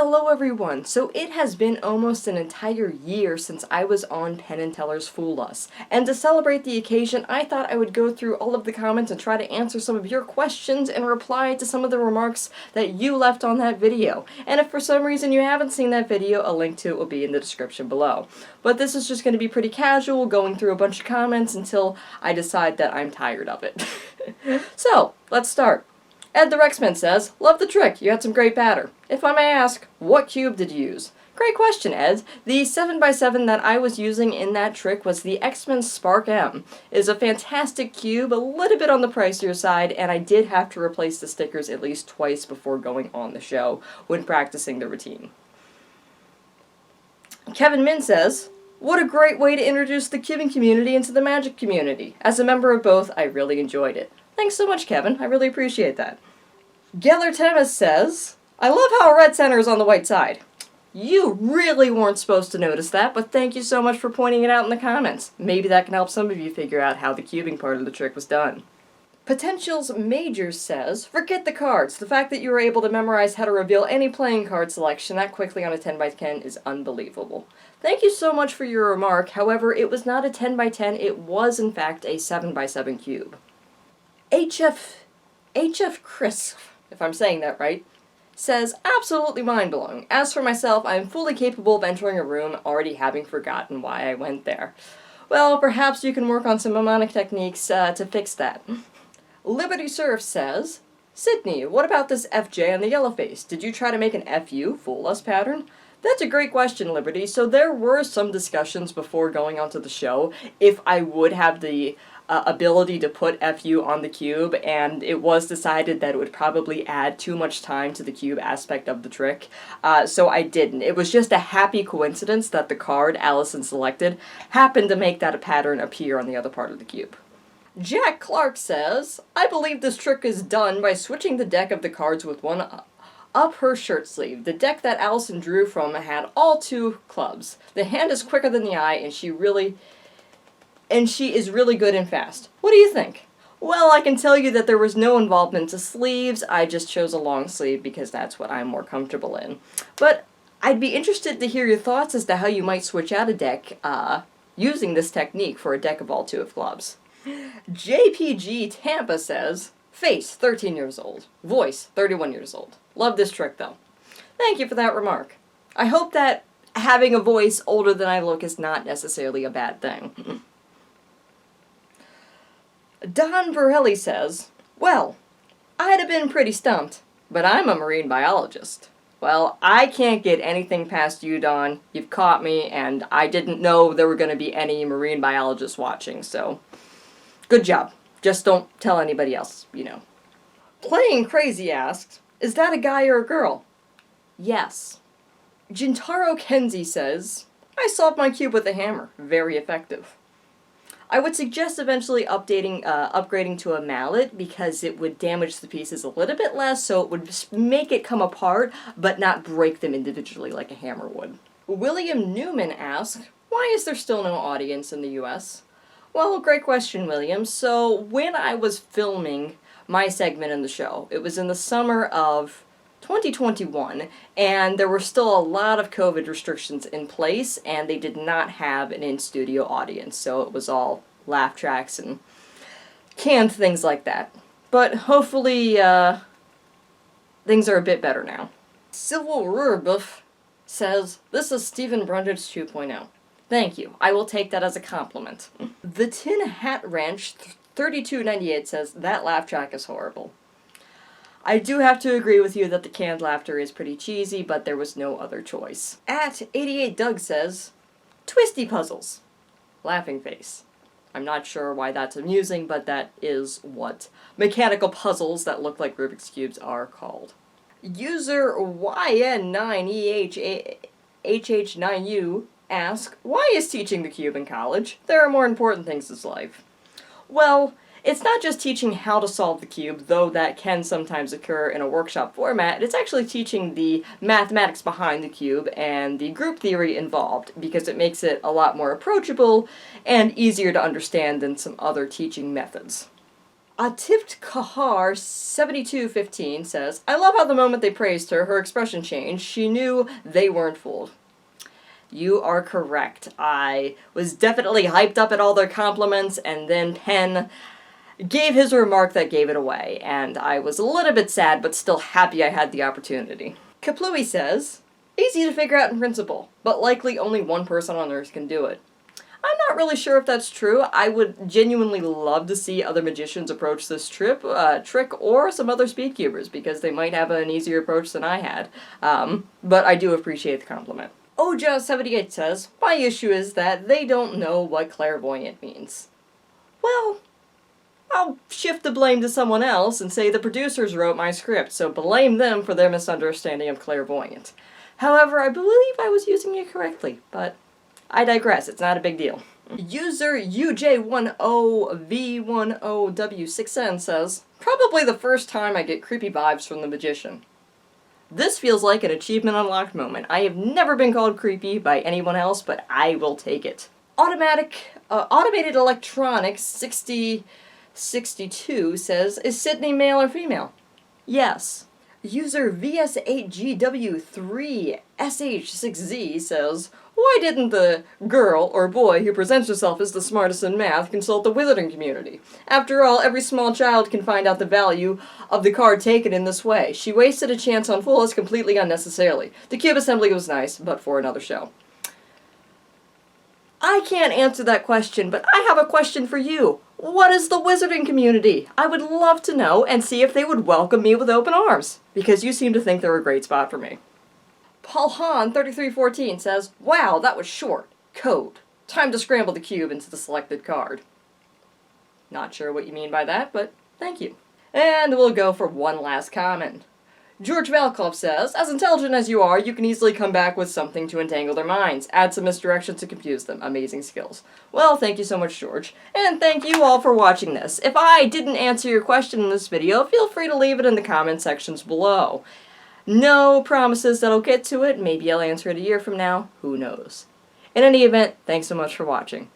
Hello everyone! So it has been almost an entire year since I was on Penn and Teller's Fool Us, and to celebrate the occasion I thought I would go through all of the comments and try to answer some of your questions and reply to some of the remarks that you left on that video. And if for some reason you haven't seen that video, a link to it will be in the description below. But this is just going to be pretty casual, going through a bunch of comments until I decide that I'm tired of it. So, let's start. Ed the Rexman says, "Love the trick, you had some great batter. If I may ask, what cube did you use?" Great question, Ed. The 7x7 that I was using in that trick was the X-Men Spark M. It is a fantastic cube, a little bit on the pricier side, and I did have to replace the stickers at least twice before going on the show when practicing the routine. Kevin Min says, "What a great way to introduce the cubing community into the Magic community. As a member of both, I really enjoyed it." Thanks so much, Kevin. I really appreciate that. Geller Temis says, "I love how a red center is on the white side." You really weren't supposed to notice that, but thank you so much for pointing it out in the comments. Maybe that can help some of you figure out how the cubing part of the trick was done. Potentials Majors says, "Forget the cards. The fact that you were able to memorize how to reveal any playing card selection that quickly on a 10x10 is unbelievable." Thank you so much for your remark. However, it was not a 10x10, it was in fact a 7x7 cube. HF Chris, if I'm saying that right, says, "Absolutely mind-blowing. As for myself, I am fully capable of entering a room already having forgotten why I went there." Well, perhaps you can work on some mnemonic techniques to fix that. Liberty Surf says, "Sydney, what about this FJ on the yellow face? Did you try to make an FU Fool Us pattern?" That's a great question, Liberty. So there were some discussions before going onto the show if I would have the ability to put FU on the cube, and it was decided that it would probably add too much time to the cube aspect of the trick, so I didn't. It was just a happy coincidence that the card Allison selected happened to make that pattern appear on the other part of the cube. Jack Clark says, "I believe this trick is done by switching the deck of the cards with one up her shirt sleeve. The deck that Allison drew from had all 2 clubs. The hand is quicker than the eye, and she is really good and fast. What do you think?" Well, I can tell you that there was no involvement to sleeves. I just chose a long sleeve because that's what I'm more comfortable in. But I'd be interested to hear your thoughts as to how you might switch out a deck using this technique for a deck of all 2 of clubs. JPG Tampa says, "Face, 13 years old. Voice, 31 years old. Love this trick, though." Thank you for that remark. I hope that having a voice older than I look is not necessarily a bad thing. Don Borelli says, "Well, I'd have been pretty stumped, but I'm a marine biologist." Well, I can't get anything past you, Don. You've caught me, and I didn't know there were going to be any marine biologists watching, so good job. Just don't tell anybody else, you know. Playing Crazy asks, "Is that a guy or a girl?" Yes. Jintaro Kenzie says, "I solved my cube with a hammer. Very effective." I would suggest eventually upgrading to a mallet because it would damage the pieces a little bit less, so it would make it come apart, but not break them individually like a hammer would. William Newman asks, "Why is there still no audience in the US?" Well, great question, William. So when I was filming my segment in the show, it was in the summer of 2021, and there were still a lot of COVID restrictions in place, and they did not have an in-studio audience, so it was all laugh tracks and canned things like that. But hopefully, things are a bit better now. Civil Rurbuff says, "This is Stephen Brundage 2.0. Thank you. I will take that as a compliment." The Tin Hat Ranch 3298 says, "That laugh track is horrible." I do have to agree with you that the canned laughter is pretty cheesy, but there was no other choice. At 88 Doug says, "Twisty puzzles." Laughing face. I'm not sure why that's amusing, but that is what mechanical puzzles that look like Rubik's Cubes are called. User YN9EHH9U asks, "Why is teaching the cube in college? There are more important things in life." Well, it's not just teaching how to solve the cube, though that can sometimes occur in a workshop format. It's actually teaching the mathematics behind the cube and the group theory involved, because it makes it a lot more approachable and easier to understand than some other teaching methods. Tipped Kahar 7215 says, I love how the moment they praised her, her expression changed. She knew they weren't fooled. You are correct. I was definitely hyped up at all their compliments, and then Penn gave his remark that gave it away, and I was a little bit sad, but still happy I had the opportunity. Kaplooey says, easy to figure out in principle, but likely only one person on Earth can do it. I'm not really sure if that's true. I would genuinely love to see other magicians approach this trick or some other speedcubers, because they might have an easier approach than I had. But I do appreciate the compliment. Oja78 says, my issue is that they don't know what clairvoyant means. Well, I'll shift the blame to someone else and say the producers wrote my script, so blame them for their misunderstanding of clairvoyant. However, I believe I was using it correctly, but I digress, it's not a big deal. User UJ10V10W6N says, probably the first time I get creepy vibes from the magician. This feels like an achievement unlocked moment. I have never been called creepy by anyone else, but I will take it. Automated Electronics 6062 says, is Sydney male or female? Yes. User VS8GW3SH6Z says, why didn't the girl or boy who presents herself as the smartest in math consult the wizarding community? After all, every small child can find out the value of the card taken in this way. She wasted a chance on fools completely unnecessarily. The cube assembly was nice, but for another show. I can't answer that question, but I have a question for you. What is the wizarding community? I would love to know and see if they would welcome me with open arms, because you seem to think they're a great spot for me. Paul Hahn 3314 says, wow, that was short. Code. Time to scramble the cube into the selected card. Not sure what you mean by that, but thank you. And we'll go for one last comment. George Valkov says, as intelligent as you are, you can easily come back with something to entangle their minds. Add some misdirection to confuse them. Amazing skills. Well, thank you so much, George. And thank you all for watching this. If I didn't answer your question in this video, feel free to leave it in the comment sections below. No promises that I'll get to it. Maybe I'll answer it a year from now. Who knows? In any event, thanks so much for watching.